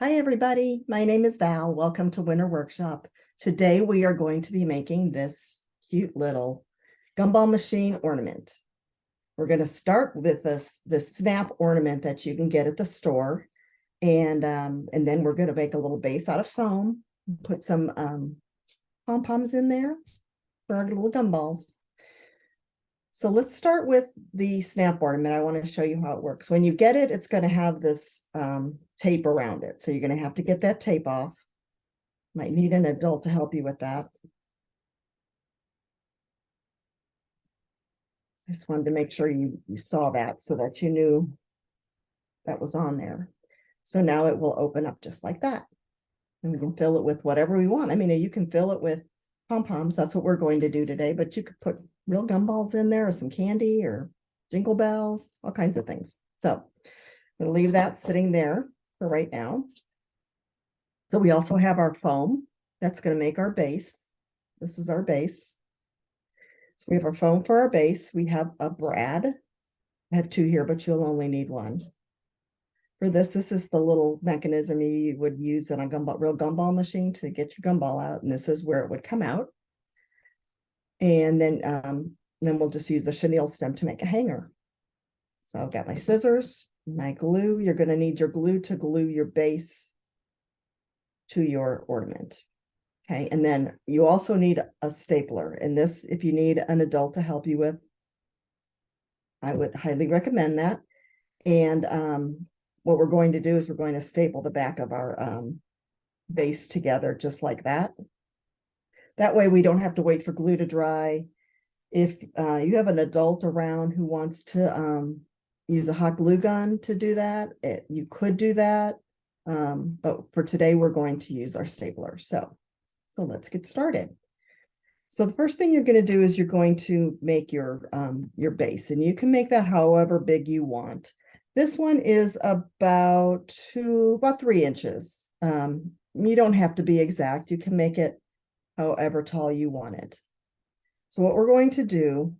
Hi, everybody. My name is Val. Welcome to Winter Workshop. Today, we are going to be making this cute little gumball machine ornament. We're going to start with this snap ornament that you can get at the store. And then we're going to make a little base out of foam, put some pom-poms in there for our little gumballs. So let's start with the snap ornament. I want to show you how it works. When you get it, it's going to have this tape around it. So you're going to have to get that tape off. Might need an adult to help you with that. I just wanted to make sure you saw that so that you knew that was on there. So now it will open up just like that. And we can fill it with whatever we want. I mean, you can fill it with pom-poms. That's what we're going to do today, but you could put real gumballs in there or some candy or jingle bells, all kinds of things. So I'm going to leave that sitting there for right now. So we also have our foam that's going to make our base. This is our base. So we have our foam for our base. We have a brad. I have two here, but you'll only need one. For this is the little mechanism you would use in a real gumball machine to get your gumball out, and this is where it would come out. And then we'll just use a chenille stem to make a hanger. So I've got my scissors, my glue. You're going to need your glue to glue your base to your ornament. Okay, and then you also need a stapler. And this, if you need an adult to help you with, I would highly recommend that. And what we're going to do is we're going to staple the back of our base together just like that. That way we don't have to wait for glue to dry. If you have an adult around who wants to use a hot glue gun to do that, you could do that. But for today, we're going to use our stapler. So let's get started. So the first thing you're going to do is you're going to make your base, and you can make that however big you want. This one is about 3 inches. You don't have to be exact. You can make it however tall you want it. So what we're going to do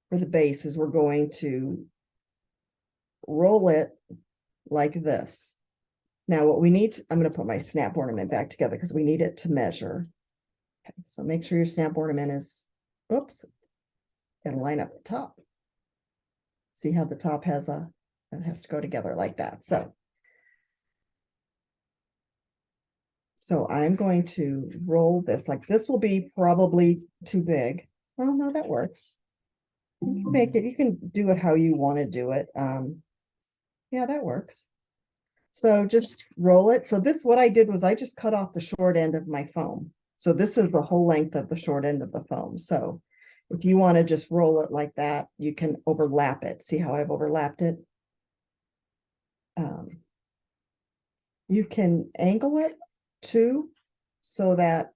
for the base is we're going to roll it like this. Now what we need, I'm going to put my snap ornament back together because we need it to measure. Okay, so make sure your snap ornament is, oops, got to line up the top. See how the top it has to go together like that. So I'm going to roll this, like this will be probably too big. Well, no, that works. You can make it, you can do it how you want to do it. Yeah, that works. So just roll it. So what I did was I just cut off the short end of my foam. So this is the whole length of the short end of the foam. So if you want to just roll it like that, you can overlap it. See how I've overlapped it? You can angle it too, so that,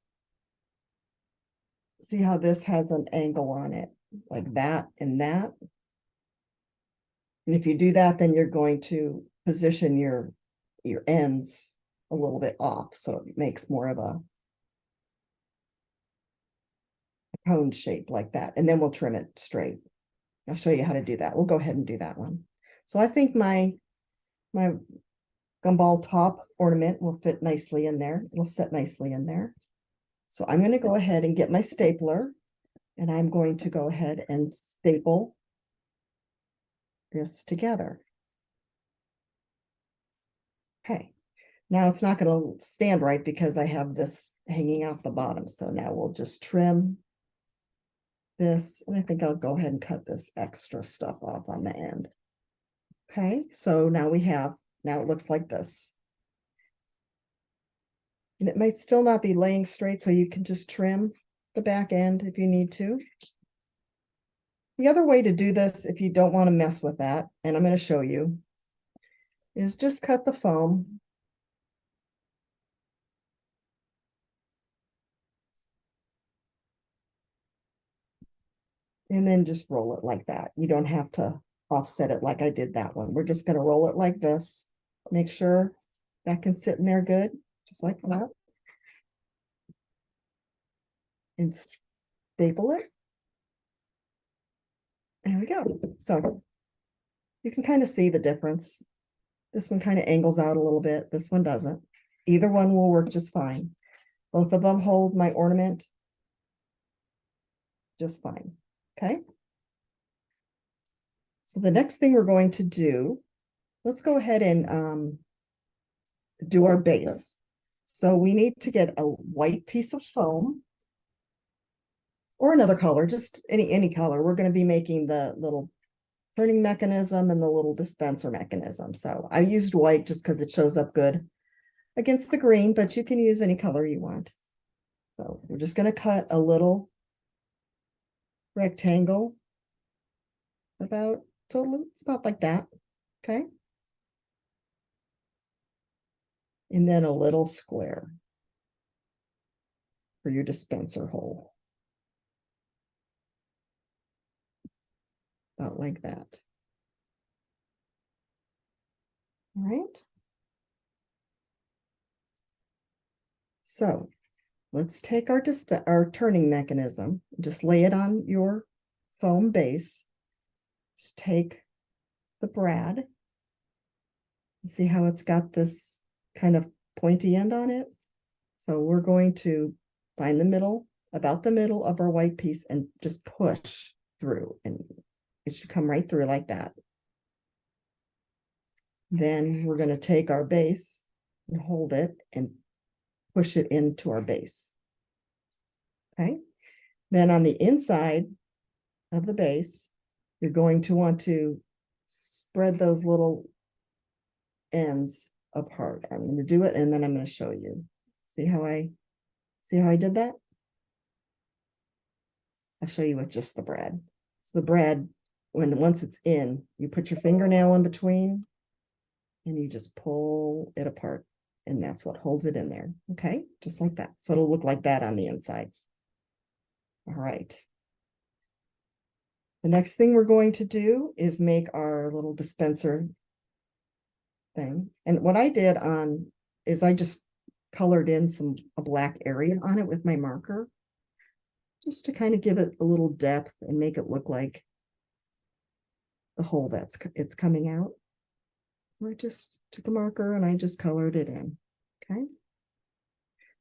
see how this has an angle on it, like that and that. And if you do that, then you're going to position your ends a little bit off, so it makes more of a cone shape like that. And then we'll trim it straight. I'll show you how to do that. We'll go ahead and do that one. So I think my gumball top ornament will fit nicely in there. It'll sit nicely in there. So I'm going to go ahead and get my stapler, and I'm going to go ahead and staple this together. Okay, now it's not going to stand right because I have this hanging out the bottom. So now we'll just trim this, and I think I'll go ahead and cut this extra stuff off on the end. Okay, so now it looks like this. And it might still not be laying straight, so you can just trim the back end if you need to. The other way to do this, if you don't want to mess with that, and I'm going to show you, is just cut the foam. And then just roll it like that. You don't have to offset it like I did that one. We're just going to roll it like this. Make sure that can sit in there good, just like that. And staple it. There we go. So you can kind of see the difference. This one kind of angles out a little bit. This one doesn't. Either one will work just fine. Both of them hold my ornament just fine. Okay. So the next thing we're going to do, let's go ahead and do our base. So we need to get a white piece of foam or another color, just any color. We're going to be making the little turning mechanism and the little dispenser mechanism. So I used white just because it shows up good against the green, but you can use any color you want. So we're just going to cut a little rectangle about totally, it's about like that. Okay. And then a little square for your dispenser hole. About like that. All right. So let's take our turning mechanism, just lay it on your foam base. Just take the brad. See how it's got this kind of pointy end on it? So we're going to find the middle, about the middle of our white piece, and just push through, and it should come right through like that. Then we're going to take our base and hold it and push it into our base. Okay. Then on the inside of the base, you're going to want to spread those little ends apart. I'm going to do it and then I'm going to show you. See how I did that? I'll show you with just the brad. So the brad, once it's in, you put your fingernail in between and you just pull it apart, and that's what holds it in there. Okay, just like that. So it'll look like that on the inside. All right. The next thing we're going to do is make our little dispenser thing. And what I did is I just colored in a black area on it with my marker, just to kind of give it a little depth and make it look like the hole it's coming out. I just took a marker and I just colored it in. Okay.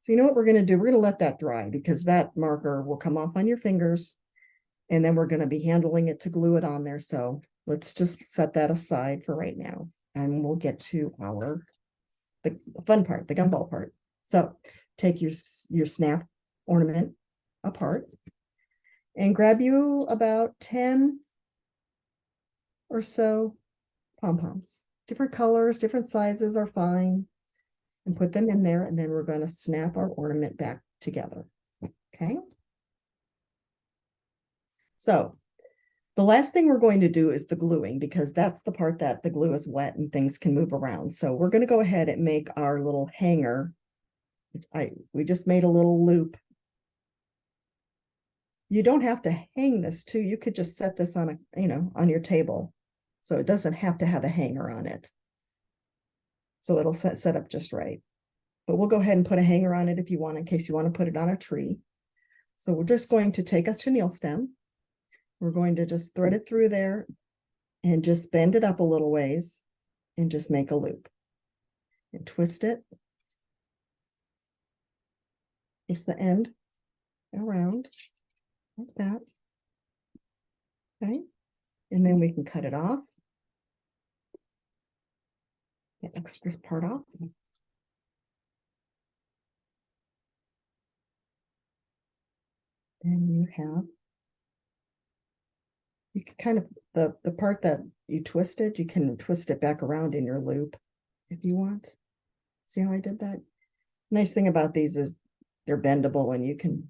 So you know what we're going to do? We're going to let that dry, because that marker will come off on your fingers, and then we're going to be handling it to glue it on there. So let's just set that aside for right now, and we'll get to the fun part, the gumball part. So take your snap ornament apart and grab you about 10 or so pom-poms. Different colors, different sizes are fine, and put them in there, and then we're going to snap our ornament back together. Okay. So the last thing we're going to do is the gluing, because that's the part that the glue is wet and things can move around. So we're going to go ahead and make our little hanger. We just made a little loop. You don't have to hang this too. You could just set this on on your table. So it doesn't have to have a hanger on it. So it'll set up just right. But we'll go ahead and put a hanger on it if you want, in case you want to put it on a tree. So we're just going to take a chenille stem. We're going to just thread it through there and just bend it up a little ways and just make a loop and twist it. Just the end around like that. Okay. And then we can cut it off. The extra part off. And you can kind of, the part that you twisted, you can twist it back around in your loop if you want. See how I did that? Nice thing about these is they're bendable and you can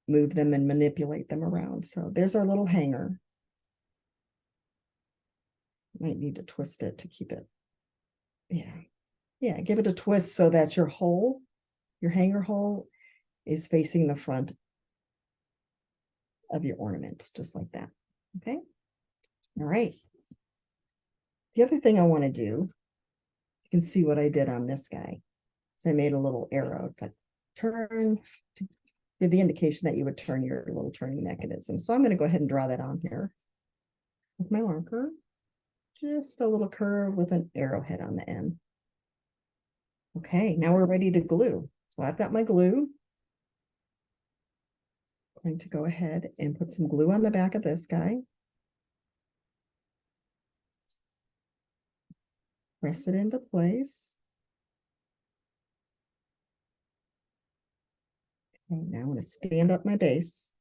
move them and manipulate them around. So there's our little hanger. Might need to twist it to keep it. Yeah, give it a twist so that your hanger hole is facing the front of your ornament, just like that. Okay. All right. The other thing I want to do, you can see what I did on this guy. So I made a little arrow to turn, to give the indication that you would turn your little turning mechanism. So I'm going to go ahead and draw that on here with my marker. just a little curve with an arrowhead on the end. Okay, now we're ready to glue. So I've got my glue. I'm going to go ahead and put some glue on the back of this guy. Press it into place. Okay, now I'm going to stand up my base.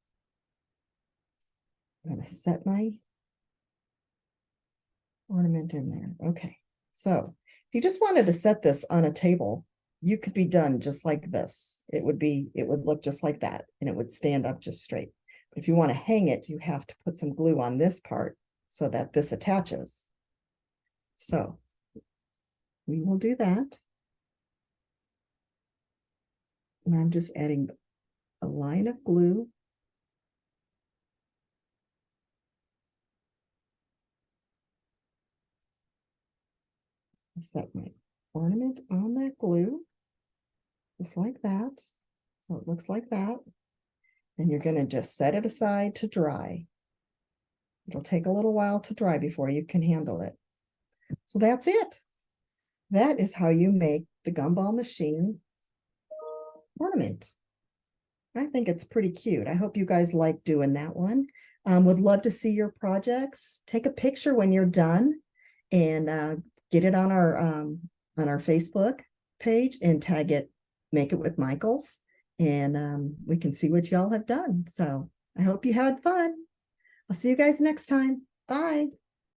I'm going to set my ornament in there. Okay, so if you just wanted to set this on a table, you could be done just like this. It would look just like that, and it would stand up just straight. But if you want to hang it, you have to put some glue on this part so that this attaches. So we will do that. And I'm just adding a line of glue. Set my ornament on that glue, just like that. So it looks like that. And you're going to just set it aside to dry. It'll take a little while to dry before you can handle it. So that's it. That is how you make the Gumball machine ornament. I think it's pretty cute. I hope you guys like doing that one. Would love to see your projects. Take a picture when you're done and get it on our Facebook page and tag it, Make It with Michaels, and we can see what y'all have done. So I hope you had fun. I'll see you guys next time. Bye.